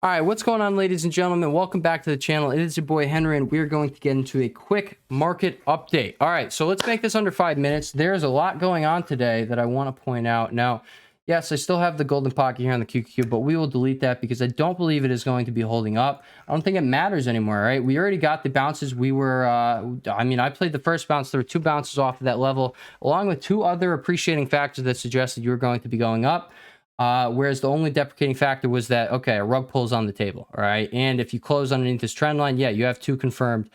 All right, what's going on, ladies and gentlemen? Welcome back to the channel. It is your boy Henry, and we're going to get into a quick market update. All right, so let's make this under 5 minutes. There's a lot going on today that I want to point out. Now, yes, I still have the golden pocket here on the QQQ, but we will delete that because I don't believe it is going to be holding up. I don't think it matters anymore, right? We already got the bounces. We were, I played the first bounce. There were 2 bounces off of that level, along with 2 other appreciating factors that suggested you were going to be going up. Whereas the only deprecating factor was that, okay, a rug pull's on the table, all right? And if you close underneath this trend line, yeah, you have 2 confirmed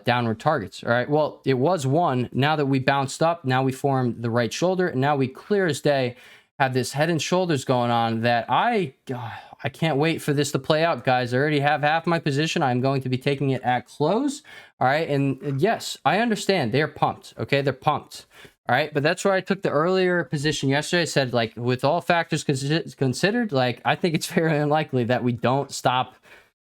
downward targets, all right? Well, it was 1. Now that we bounced up, now we formed the right shoulder, and now we clear as day have this head and shoulders going on that I can't wait for this to play out, guys. I already have half my position. I'm going to be taking it at close, all right? And yes, I understand. They're pumped, okay? They're pumped. All right, but that's where I took the earlier position yesterday. I said, like, with all factors considered, like, I think it's very unlikely that we don't stop,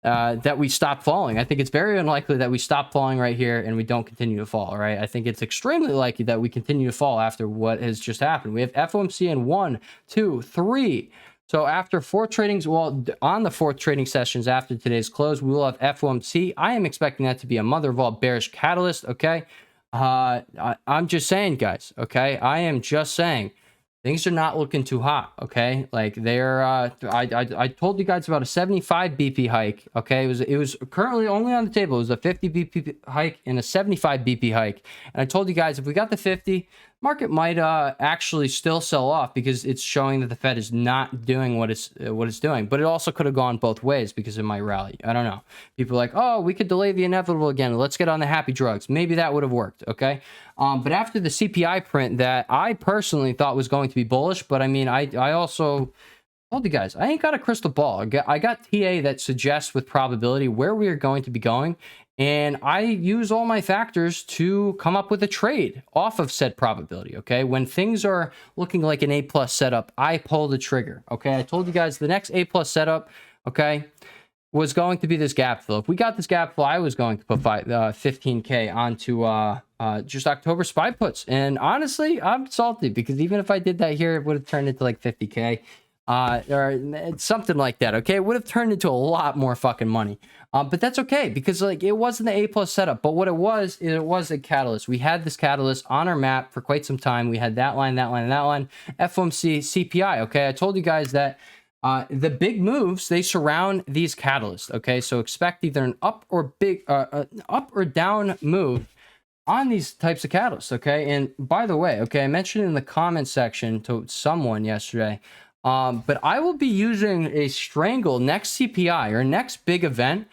that we stop falling. I think it's very unlikely that we stop falling right here and we don't continue to fall, right? I think it's extremely likely that we continue to fall after what has just happened. We have FOMC in 1, 2, 3. So after 4 tradings, well, on the 4th trading sessions after today's close, we will have FOMC. I am expecting that to be a mother of all bearish catalyst, okay? I'm just saying, guys, okay? I am just saying things are not looking too hot, okay? Like, they're I told you guys about a 75 BP hike, okay? It was currently only on the table. It was a 50 BP hike and a 75 BP hike. And I told you guys, if we got the 50, market might actually still sell off because it's showing that the Fed is not doing what it's doing. But it also could have gone both ways because it might rally. I don't know. People are like, oh, we could delay the inevitable again. Let's get on the happy drugs. Maybe that would have worked, okay? But after the CPI print that I personally thought was going to be bullish, but I mean, I also told you guys, I ain't got a crystal ball. I got TA that suggests with probability where we are going to be going. And I use all my factors to come up with a trade off of said probability, okay? When things are looking like an A+ setup, I pull the trigger, okay? I told you guys the next A+ setup, okay, was going to be this gap fill. If we got this gap fill, I was going to put 15K onto just October SPY puts. And honestly, I'm salty because even if I did that here, it would have turned into like 50K. Or something like that, okay? It would have turned into a lot more fucking money. But that's okay because, like, it wasn't the A+ setup. But what it was a catalyst. We had this catalyst on our map for quite some time. We had that line, that line, and that line. FOMC, CPI, okay? I told you guys that the big moves, they surround these catalysts, okay? So expect either an up or down move on these types of catalysts, okay? And by the way, okay, I mentioned in the comment section to someone yesterday, but I will be using a strangle next CPI or next big event.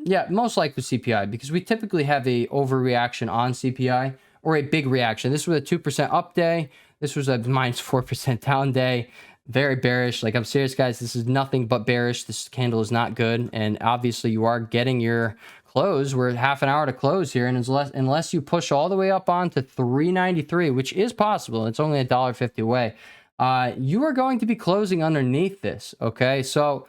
Yeah, most likely CPI because we typically have a overreaction on CPI or a big reaction. This was a 2% up day. This was a minus 4% down day. Very bearish. Like, I'm serious, guys. This is nothing but bearish. This candle is not good. And obviously you are getting your close. We're at half an hour to close here. And unless you push all the way up on to 393, which is possible, it's only $1.50 away. You are going to be closing underneath this, okay? So,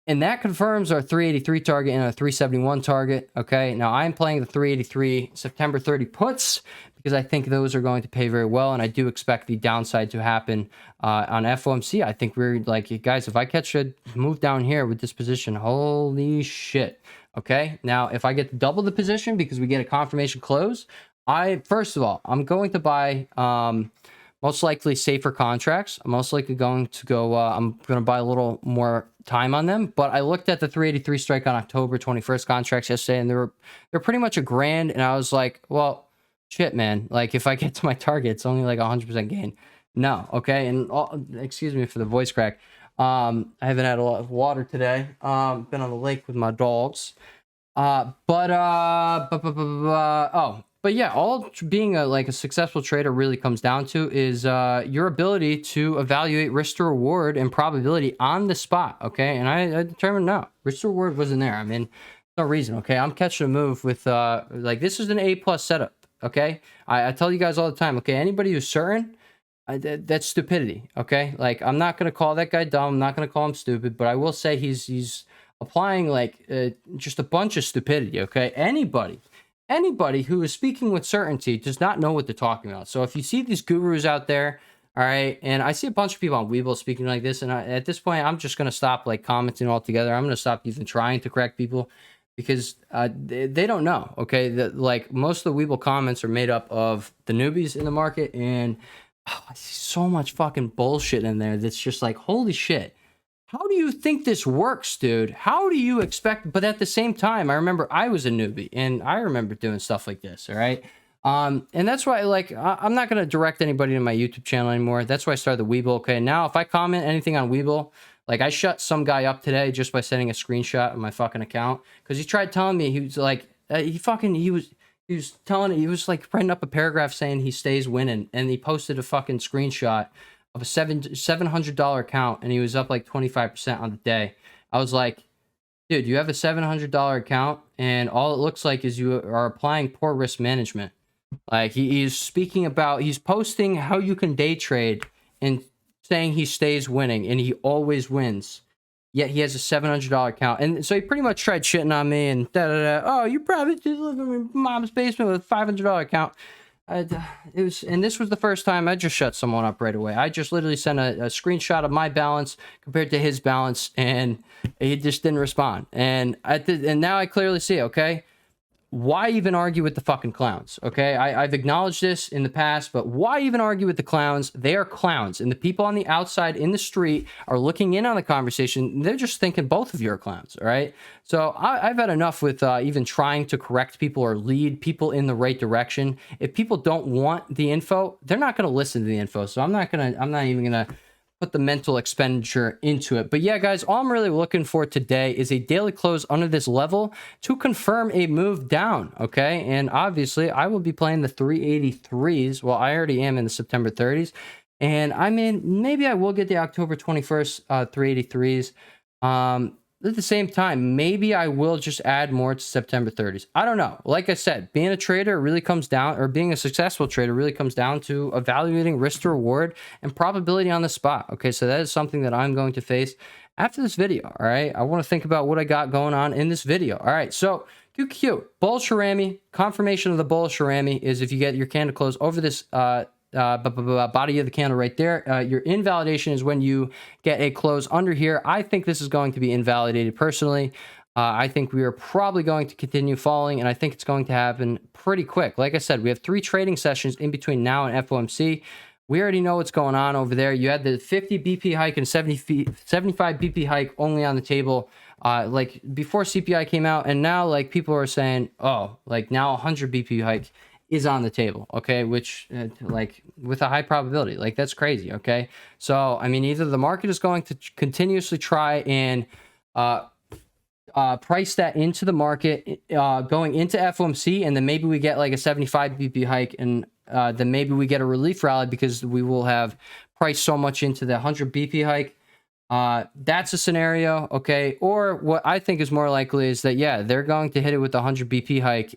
and that confirms our 383 target and our 371 target, okay? Now, I'm playing the 383 September 30 puts because I think those are going to pay very well, and I do expect the downside to happen on FOMC. I think we're like, guys, if I catch a move down here with this position, holy shit, okay? Now, if I get double the position because we get a confirmation close, first of all, I'm going to buy most likely safer contracts. I'm most likely going to go, I'm going to buy a little more time on them. But I looked at the 383 strike on October 21st contracts yesterday, and they're pretty much $1,000. And I was like, well, shit, man. Like, if I get to my target, it's only like 100% gain. No, okay? And excuse me for the voice crack. I haven't had a lot of water today. Been on the lake with my dogs. But yeah, all being a successful trader really comes down to is your ability to evaluate risk to reward and probability on the spot, okay? And I determined no, risk to reward wasn't there. I mean, no reason, okay? I'm catching a move with, like, this is an A+ setup, okay? I tell you guys all the time, okay? Anybody who's certain, that's stupidity, okay? Like, I'm not going to call that guy dumb. I'm not going to call him stupid, but I will say he's applying, like, just a bunch of stupidity, okay? Anybody who is speaking with certainty does not know what they're talking about. So if you see these gurus out there All right. And I see a bunch of people on Webull speaking like this. And at this point, I'm just going to stop like commenting altogether. I'm going to stop even trying to correct people because they don't know. Okay. Like most of the Webull comments are made up of the newbies in the market. And I see so much fucking bullshit in there that's just like, holy shit. How do you think this works, dude? How do you expect? But at the same time, I remember I was a newbie and I remember doing stuff like this. All right. And that's why, like, I'm not going to direct anybody to my YouTube channel anymore. That's why I started the Webull. Okay. Now, if I comment anything on Webull, like I shut some guy up today just by sending a screenshot of my fucking account. Cause he tried telling me, he was like, he was like writing up a paragraph saying he stays winning. And he posted a fucking screenshot of a $700 account. And he was up like 25% on the day. I was like, dude, you have a $700 account and all it looks like is you are applying poor risk management. Like he's speaking about, he's posting how you can day trade and saying he stays winning and he always wins. Yet he has a $700 account. And so he pretty much tried shitting on me and oh, you probably just live in your mom's basement with a $500 account. And this was the first time I just shut someone up right away. I just literally sent a screenshot of my balance compared to his balance and he just didn't respond. And now I clearly see, okay, why even argue with the fucking clowns? Okay, I've acknowledged this in the past, but why even argue with the clowns? They are clowns, and the people on the outside in the street are looking in on the conversation. They're just thinking both of you are clowns. All right, so I've had enough with even trying to correct people or lead people in the right direction. If people don't want the info, they're not going to listen to the info. So I'm not even gonna put the mental expenditure into it. But yeah, guys, all I'm really looking for today is a daily close under this level to confirm a move down. Okay, and obviously I will be playing the 383s. Well, I already am in the September 30s, and I mean, maybe I will get the October 21st 383s. At the same time, maybe I will just add more to September 30s. I don't know. Like I said, being a trader really comes down, or being a successful trader really comes down to evaluating risk to reward and probability on the spot. Okay, so that is something that I'm going to face after this video. All right, I want to think about what I got going on in this video. All right, so QQQ, bullish Rami, confirmation of the bullish Rami is if you get your candle close over this body of the candle right there. Your invalidation is when you get a close under here. I think this is going to be invalidated personally. I think we are probably going to continue falling, and I think it's going to happen pretty quick. Like I said, we have 3 trading sessions in between now and FOMC. We already know what's going on over there. You had the 50 BP hike and 75 BP hike only on the table like before CPI came out, and now like people are saying, oh, like now 100 BP hike is on the table, okay, which like with a high probability, like that's crazy. Okay, so I mean, either the market is going to continuously try and price that into the market going into FOMC, and then maybe we get like a 75 BP hike, and then maybe we get a relief rally because we will have priced so much into the 100 BP hike. That's a scenario, okay? Or what I think is more likely is that, yeah, they're going to hit it with the 100 BP hike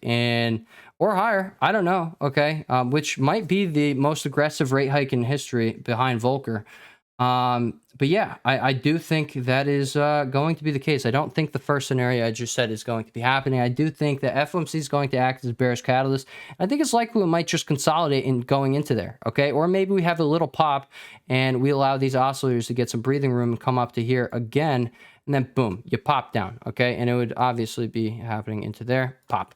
or higher. I don't know, okay? Which might be the most aggressive rate hike in history behind Volcker. But yeah, I do think that is going to be the case. I don't think the first scenario I just said is going to be happening. I do think that FOMC is going to act as a bearish catalyst. I think it's likely we might just consolidate in going into there, okay? Or maybe we have a little pop and we allow these oscillators to get some breathing room and come up to here again, and then boom, you pop down, okay? And it would obviously be happening into there, pop.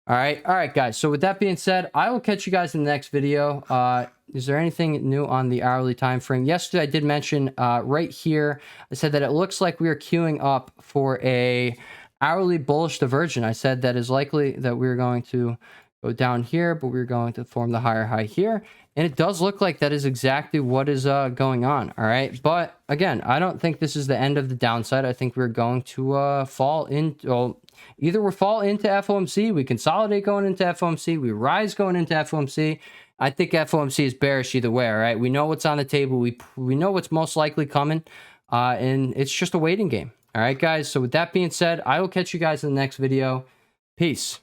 All right, guys. So with that being said, I will catch you guys in the next video. Is there anything new on the hourly time frame? Yesterday, I did mention right here, I said that it looks like we are queuing up for a hourly bullish divergence. I said that is likely that we're going to go down here, but we're going to form the higher high here. And it does look like that is exactly what is going on. All right. But again, I don't think this is the end of the downside. I think we're going to fall into... Well, either we fall into FOMC, we consolidate going into FOMC, we rise going into FOMC. I think FOMC is bearish either way, all right? We know what's on the table. We know what's most likely coming, and it's just a waiting game. All right, guys? So with that being said, I will catch you guys in the next video. Peace.